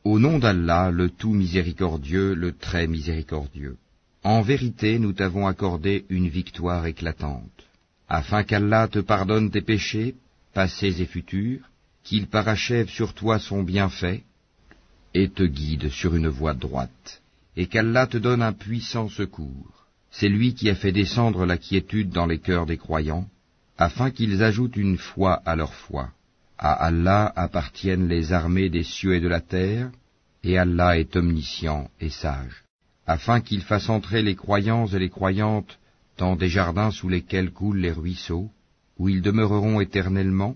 Au nom d'Allah, le tout miséricordieux, le très miséricordieux. En vérité, nous t'avons accordé une victoire éclatante, afin qu'Allah te pardonne tes péchés, passés et futurs, qu'il parachève sur toi son bienfait, et te guide sur une voie droite, et qu'Allah te donne un puissant secours. C'est lui qui a fait descendre la quiétude dans les cœurs des croyants, afin qu'ils ajoutent une foi à leur foi. À Allah appartiennent les armées des cieux et de la terre, et Allah est omniscient et sage, afin qu'il fasse entrer les croyants et les croyantes dans des jardins sous lesquels coulent les ruisseaux, où ils demeureront éternellement,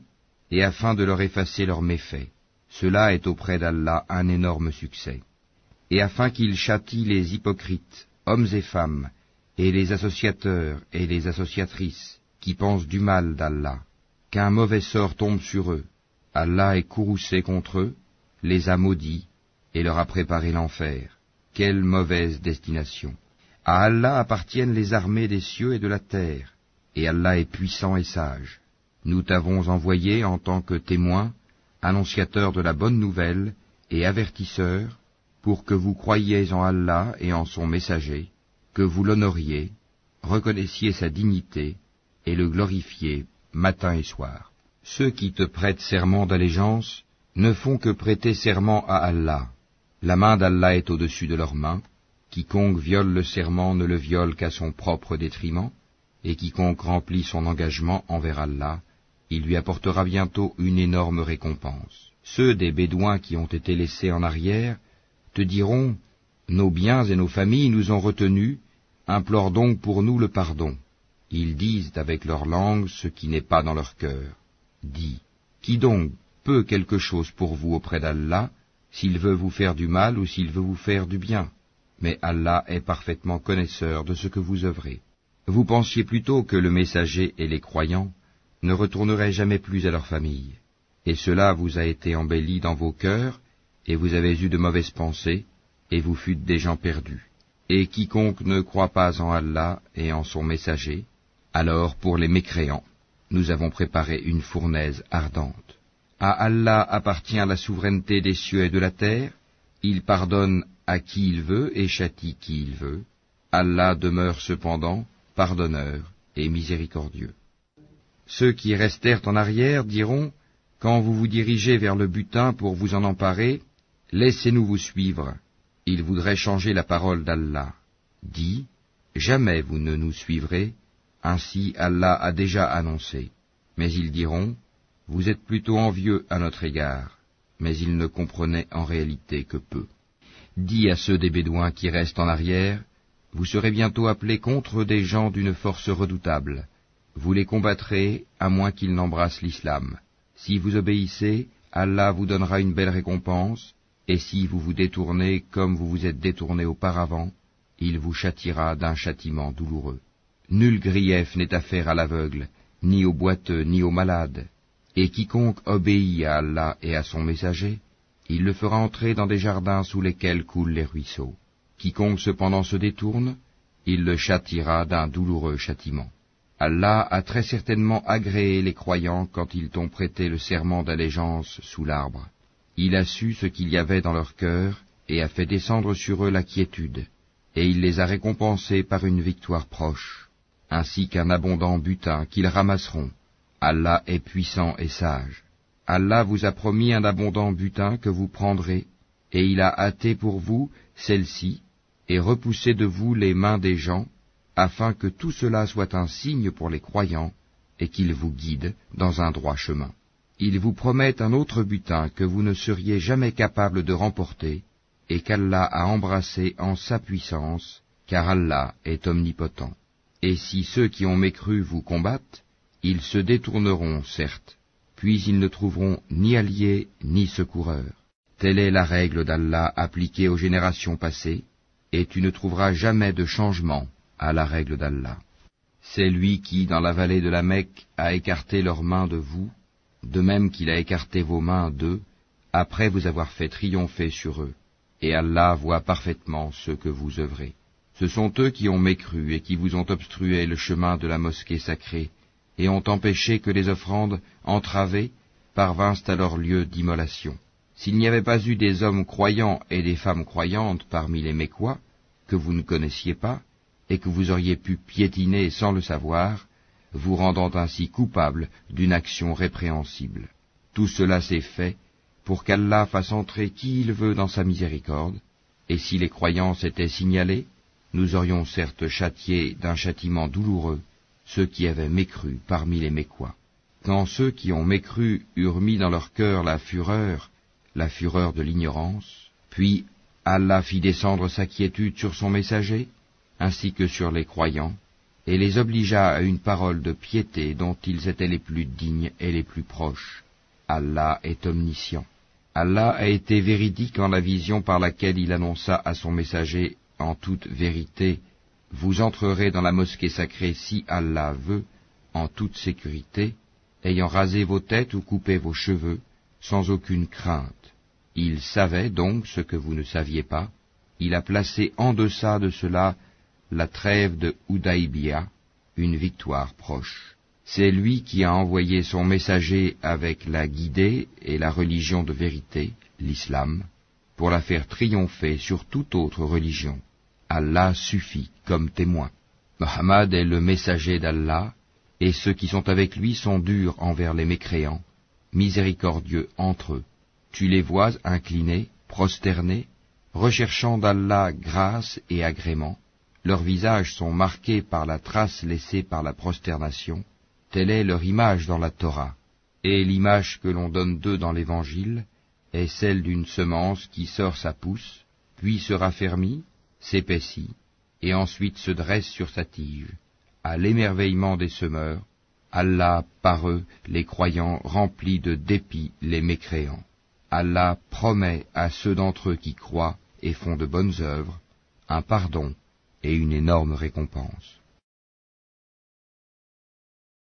et afin de leur effacer leurs méfaits. Cela est auprès d'Allah un énorme succès. Et afin qu'il châtie les hypocrites, hommes et femmes, et les associateurs et les associatrices, qui pensent du mal d'Allah, qu'un mauvais sort tombe sur eux. Allah est courroucé contre eux, les a maudits, et leur a préparé l'enfer. Quelle mauvaise destination! À Allah appartiennent les armées des cieux et de la terre, et Allah est puissant et sage. Nous t'avons envoyé en tant que témoin, annonciateur de la bonne nouvelle et avertisseur, pour que vous croyiez en Allah et en son messager, que vous l'honoriez, reconnaissiez sa dignité, et le glorifiez matin et soir. Ceux qui te prêtent serment d'allégeance ne font que prêter serment à Allah. La main d'Allah est au-dessus de leurs mains. Quiconque viole le serment ne le viole qu'à son propre détriment, et quiconque remplit son engagement envers Allah, il lui apportera bientôt une énorme récompense. Ceux des Bédouins qui ont été laissés en arrière te diront, « Nos biens et nos familles nous ont retenus, implore donc pour nous le pardon. » Ils disent avec leur langue ce qui n'est pas dans leur cœur. Dis, qui donc peut quelque chose pour vous auprès d'Allah, s'il veut vous faire du mal ou s'il veut vous faire du bien? Mais Allah est parfaitement connaisseur de ce que vous œuvrez. Vous pensiez plutôt que le messager et les croyants ne retourneraient jamais plus à leur famille. Et cela vous a été embelli dans vos cœurs, et vous avez eu de mauvaises pensées, et vous fûtes des gens perdus. Et quiconque ne croit pas en Allah et en son messager, alors pour les mécréants, nous avons préparé une fournaise ardente. À Allah appartient la souveraineté des cieux et de la terre, il pardonne à qui il veut et châtie qui il veut. Allah demeure cependant pardonneur et miséricordieux. Ceux qui restèrent en arrière diront, quand vous vous dirigez vers le butin pour vous en emparer, laissez-nous vous suivre. Ils voudraient changer la parole d'Allah. Dis, jamais vous ne nous suivrez, ainsi Allah a déjà annoncé. Mais ils diront, vous êtes plutôt envieux à notre égard. Mais ils ne comprenaient en réalité que peu. Dis à ceux des Bédouins qui restent en arrière, vous serez bientôt appelés contre des gens d'une force redoutable. Vous les combattrez, à moins qu'ils n'embrassent l'islam. Si vous obéissez, Allah vous donnera une belle récompense, et si vous vous détournez comme vous vous êtes détournés auparavant, il vous châtiera d'un châtiment douloureux. Nul grief n'est à faire à l'aveugle, ni au boiteux, ni au malade. Et quiconque obéit à Allah et à son messager, il le fera entrer dans des jardins sous lesquels coulent les ruisseaux. Quiconque cependant se détourne, il le châtiera d'un douloureux châtiment. Allah a très certainement agréé les croyants quand ils t'ont prêté le serment d'allégeance sous l'arbre. Il a su ce qu'il y avait dans leur cœur et a fait descendre sur eux la quiétude, et il les a récompensés par une victoire proche, ainsi qu'un abondant butin qu'ils ramasseront. Allah est puissant et sage. Allah vous a promis un abondant butin que vous prendrez, et il a hâté pour vous celle-ci, et repoussé de vous les mains des gens, afin que tout cela soit un signe pour les croyants, et qu'ils vous guident dans un droit chemin. Il vous promet un autre butin que vous ne seriez jamais capable de remporter, et qu'Allah a embrassé en sa puissance, car Allah est omnipotent. Et si ceux qui ont mécru vous combattent, ils se détourneront, certes, puis ils ne trouveront ni alliés ni secoureurs. Telle est la règle d'Allah appliquée aux générations passées, et tu ne trouveras jamais de changement à la règle d'Allah. C'est lui qui, dans la vallée de la Mecque, a écarté leurs mains de vous, de même qu'il a écarté vos mains d'eux, après vous avoir fait triompher sur eux. Et Allah voit parfaitement ce que vous œuvrez. Ce sont eux qui ont mécru et qui vous ont obstrué le chemin de la mosquée sacrée, et ont empêché que les offrandes entravées parvinssent à leur lieu d'immolation. s'il n'y avait pas eu des hommes croyants et des femmes croyantes parmi les Mécois, que vous ne connaissiez pas, et que vous auriez pu piétiner sans le savoir, vous rendant ainsi coupable d'une action répréhensible. Tout cela s'est fait pour qu'Allah fasse entrer qui il veut dans sa miséricorde, et si les croyants s'étaient signalés, nous aurions certes châtié d'un châtiment douloureux ceux qui avaient mécru parmi les Mécois. Quand ceux qui ont mécru eurent mis dans leur cœur la fureur de l'ignorance, puis Allah fit descendre sa quiétude sur son messager, ainsi que sur les croyants, et les obligea à une parole de piété dont ils étaient les plus dignes et les plus proches. Allah est omniscient. Allah a été véridique en la vision par laquelle il annonça à son messager en toute vérité, vous entrerez dans la mosquée sacrée si Allah veut, en toute sécurité, ayant rasé vos têtes ou coupé vos cheveux, sans aucune crainte. Il savait donc ce que vous ne saviez pas. Il a placé en deçà de cela la trêve de Houdaïbia, une victoire proche. C'est lui qui a envoyé son messager avec la guidée et la religion de vérité, l'islam, pour la faire triompher sur toute autre religion. Allah suffit comme témoin. Mohammed est le messager d'Allah, et ceux qui sont avec lui sont durs envers les mécréants, miséricordieux entre eux. Tu les vois inclinés, prosternés, recherchant d'Allah grâce et agrément. Leurs visages sont marqués par la trace laissée par la prosternation. Telle est leur image dans la Torah. Et l'image que l'on donne d'eux dans l'Évangile est celle d'une semence qui sort sa pousse, puis se raffermit, s'épaissit, et ensuite se dresse sur sa tige. À l'émerveillement des semeurs, Allah par eux, les croyants, remplit de dépit les mécréants. Allah promet à ceux d'entre eux qui croient et font de bonnes œuvres un pardon et une énorme récompense.